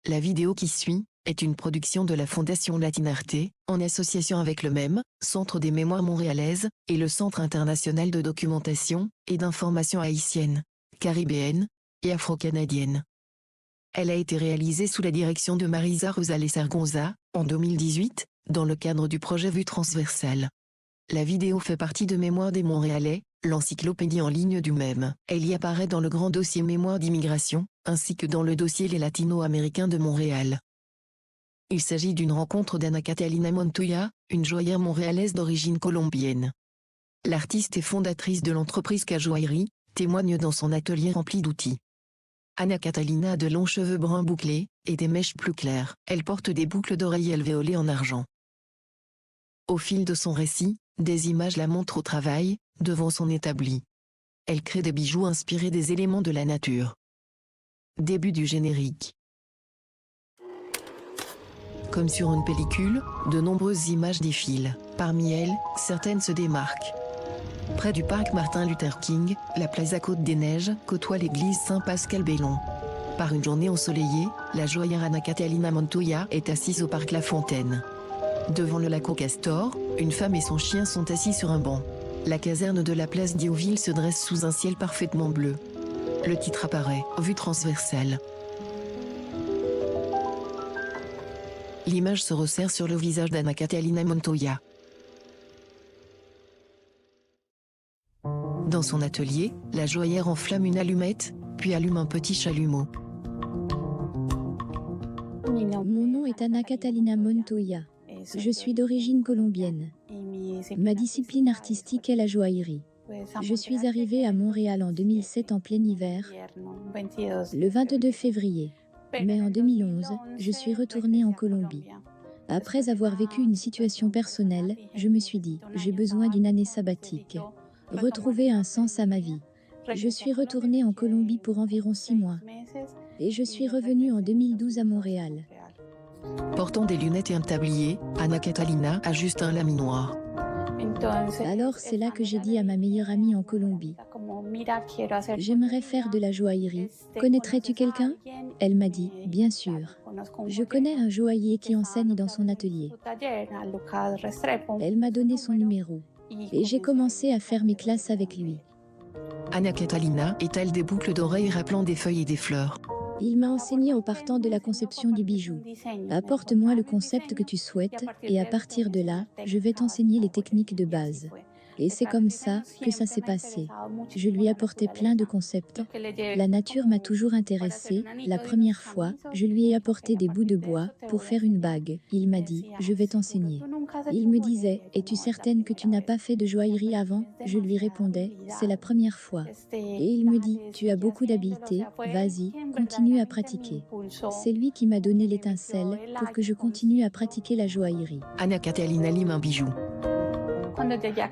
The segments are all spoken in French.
La vidéo qui suit est une production de la Fondation Latine-Arte, en association avec le MEM, Centre des Mémoires montréalaises, et le Centre international de documentation et d'information haïtienne, caribéenne et afro-canadienne. Elle a été réalisée sous la direction de Marisa Rosales Argonza, en 2018, dans le cadre du projet Vue transversale. La vidéo fait partie de Mémoire des Montréalais, l'encyclopédie en ligne du MEM. Elle y apparaît dans le grand dossier Mémoire d'immigration, ainsi que dans le dossier Les Latino-Américains de Montréal. Il s'agit d'une rencontre d'Ana Catalina Montoya, une joaillère montréalaise d'origine colombienne. L'artiste et fondatrice de l'entreprise Cajoaillerie témoigne dans son atelier rempli d'outils. Ana Catalina a de longs cheveux bruns bouclés et des mèches plus claires. Elle porte des boucles d'oreilles alvéolées en argent. Au fil de son récit, des images la montrent au travail, devant son établi. Elle crée des bijoux inspirés des éléments de la nature. Début du générique. Comme sur une pellicule, de nombreuses images défilent. Parmi elles, certaines se démarquent. Près du parc Martin Luther King, la Plaza Côte-des-Neiges côtoie l'église Saint-Pascal-Bellon. Par une journée ensoleillée, la joaillère Ana Catalina Montoya est assise au parc La Fontaine. Devant le lac aux Castors, une femme et son chien sont assis sur un banc. La caserne de la place Diouville se dresse sous un ciel parfaitement bleu. Le titre apparaît, Vue transversale. L'image se resserre sur le visage d'Ana Catalina Montoya. Dans son atelier, la joaillère enflamme une allumette, puis allume un petit chalumeau. Mon nom est Ana Catalina Montoya. Je suis d'origine colombienne. Ma discipline artistique est la joaillerie. Je suis arrivée à Montréal en 2007 en plein hiver, le 22 février. Mais en 2011, je suis retournée en Colombie. Après avoir vécu une situation personnelle, je me suis dit, j'ai besoin d'une année sabbatique. Retrouver un sens à ma vie. Je suis retournée en Colombie pour environ 6 mois. Et je suis revenue en 2012 à Montréal. Portant des lunettes et un tablier, Ana Catalina ajuste un laminoir. Alors c'est là que j'ai dit à ma meilleure amie en Colombie, j'aimerais faire de la joaillerie. Connaîtrais-tu quelqu'un? Elle m'a dit, bien sûr. Je connais un joaillier qui enseigne dans son atelier. Elle m'a donné son numéro. Et j'ai commencé à faire mes classes avec lui. Ana Catalina étale des boucles d'oreilles rappelant des feuilles et des fleurs. Il m'a enseigné en partant de la conception du bijou. Apporte-moi le concept que tu souhaites, et à partir de là, je vais t'enseigner les techniques de base. Et c'est comme ça que ça s'est passé. Je lui apportais plein de concepts. La nature m'a toujours intéressée. La première fois, je lui ai apporté des bouts de bois pour faire une bague. Il m'a dit, je vais t'enseigner. Il me disait, es-tu certaine que tu n'as pas fait de joaillerie avant? Je lui répondais, c'est la première fois. Et il me dit, tu as beaucoup d'habileté, vas-y, continue à pratiquer. C'est lui qui m'a donné l'étincelle pour que je continue à pratiquer la joaillerie. Ana Catalina lime un bijou.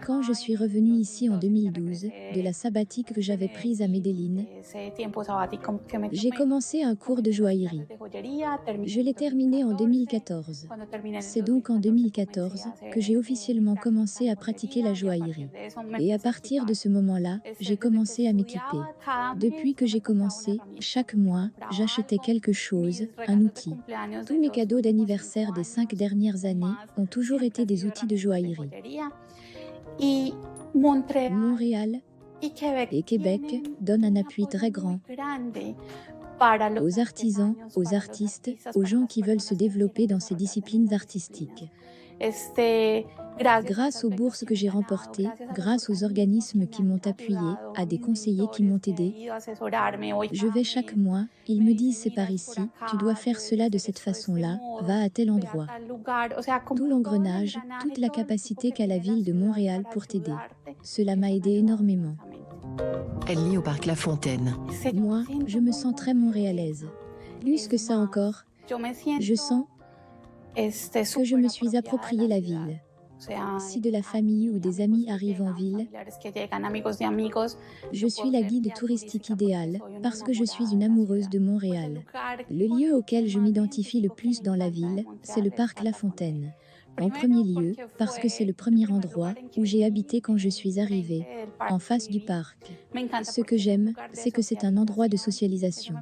Quand je suis revenue ici en 2012, de la sabbatique que j'avais prise à Medellín, j'ai commencé un cours de joaillerie. Je l'ai terminé en 2014. C'est donc en 2014 que j'ai officiellement commencé à pratiquer la joaillerie. Et à partir de ce moment-là, j'ai commencé à m'équiper. Depuis que j'ai commencé, chaque mois, j'achetais quelque chose, un outil. Tous mes cadeaux d'anniversaire des 5 dernières années ont toujours été des outils de joaillerie. Montréal et Québec donnent un appui très grand aux artisans, aux artistes, aux gens qui veulent se développer dans ces disciplines artistiques. Grâce aux bourses que j'ai remportées, grâce aux organismes qui m'ont appuyé, à des conseillers qui m'ont aidé, je vais chaque mois, ils me disent c'est par ici, tu dois faire cela de cette façon-là, va à tel endroit. Tout l'engrenage, toute la capacité qu'a la ville de Montréal pour t'aider. Cela m'a aidé énormément. Elle lit au parc La Fontaine. Moi, je me sens très montréalaise. Plus que ça encore, je sens que je me suis approprié la ville. Si de la famille ou des amis arrivent en ville, je suis la guide touristique idéale parce que je suis une amoureuse de Montréal. Le lieu auquel je m'identifie le plus dans la ville, c'est le parc La Fontaine. En premier lieu, parce que c'est le premier endroit où j'ai habité quand je suis arrivée, en face du parc. Ce que j'aime, c'est que c'est un endroit de socialisation.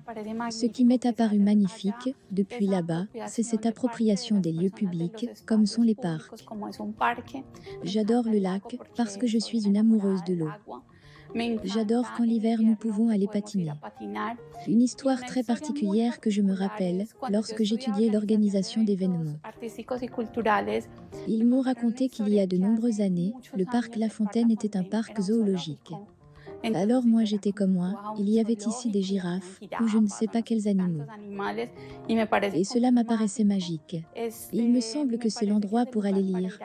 Ce qui m'est apparu magnifique, depuis là-bas, c'est cette appropriation des lieux publics, comme sont les parcs. J'adore le lac, parce que je suis une amoureuse de l'eau. J'adore quand l'hiver nous pouvons aller patiner. Une histoire très particulière que je me rappelle lorsque j'étudiais l'organisation d'événements. Ils m'ont raconté qu'il y a de nombreuses années, le parc La Fontaine était un parc zoologique. Alors moi j'étais comme moi, il y avait ici des girafes, ou je ne sais pas quels animaux. Et cela m'apparaissait magique. Il me semble que c'est l'endroit pour aller lire,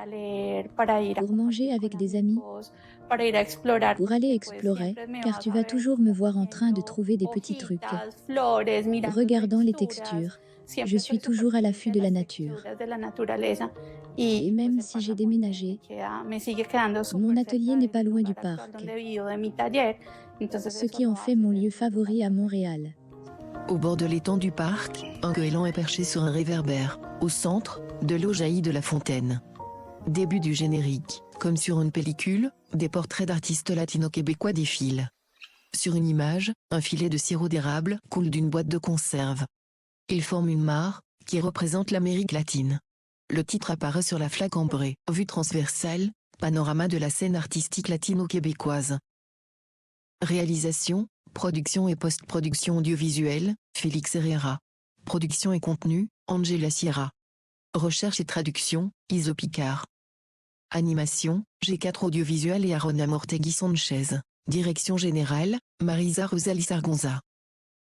pour manger avec des amis, pour aller explorer, car tu vas toujours me voir en train de trouver des petits trucs. Regardant les textures, je suis toujours à l'affût de la nature. Et même si j'ai déménagé, mon atelier n'est pas loin du parc, ce qui en fait mon lieu favori à Montréal. Au bord de l'étang du parc, un goéland est perché sur un réverbère. Au centre, de l'eau jaillit de la fontaine. Début du générique, comme sur une pellicule, des portraits d'artistes latino-québécois défilent. Sur une image, un filet de sirop d'érable coule d'une boîte de conserve. Il forme une mare, qui représente l'Amérique latine. Le titre apparaît sur la flaque ambrée. Vue transversale, panorama de la scène artistique latino-québécoise. Réalisation, production et post-production audiovisuelle, Félix Herrera. Production et contenu, Angela Sierra. Recherche et traduction, Iso Picard. Animation, G4 Audiovisuel et Arona Mortegui Sanchez. Direction générale, Marisa Rosales Argonza.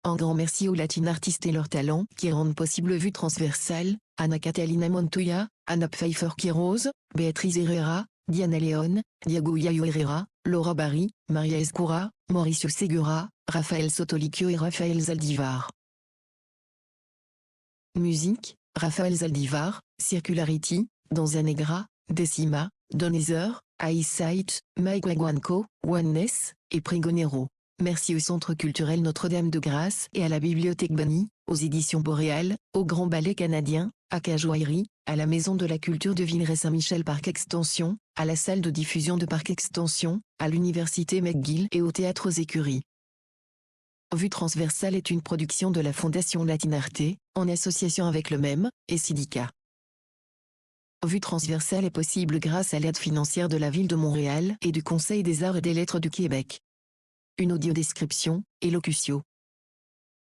Un grand merci aux Latin artistes et leurs talents qui rendent possible Vue transversale, Ana Catalina Montoya, Ana Pfeiffer Quiroz, Béatrice Herrera, Diana León, Diego Yayo Herrera, Laura Barry, Maria Escura, Mauricio Segura, Rafael Sotolicchio et Rafael Zaldivar. Musique, Rafael Zaldivar, Circularity, Danza Negra, Decima, Donezer, Eyesight, Mike Wagwanko, Oneness, et Pregonero. Merci au Centre culturel Notre-Dame de Grâce et à la Bibliothèque Bani, aux éditions Boréal, au Grand Ballet canadien, à Cajoairie, à la Maison de la Culture de Villeray-Saint-Michel Parc Extension, à la salle de diffusion de Parc Extension, à l'Université McGill et au Théâtre aux Écuries. Vue transversale est une production de la Fondation Latinarte, en association avec le MEM, et Syndicat. Vue transversale est possible grâce à l'aide financière de la Ville de Montréal et du Conseil des arts et des lettres du Québec. Une audiodescription, Élocutio.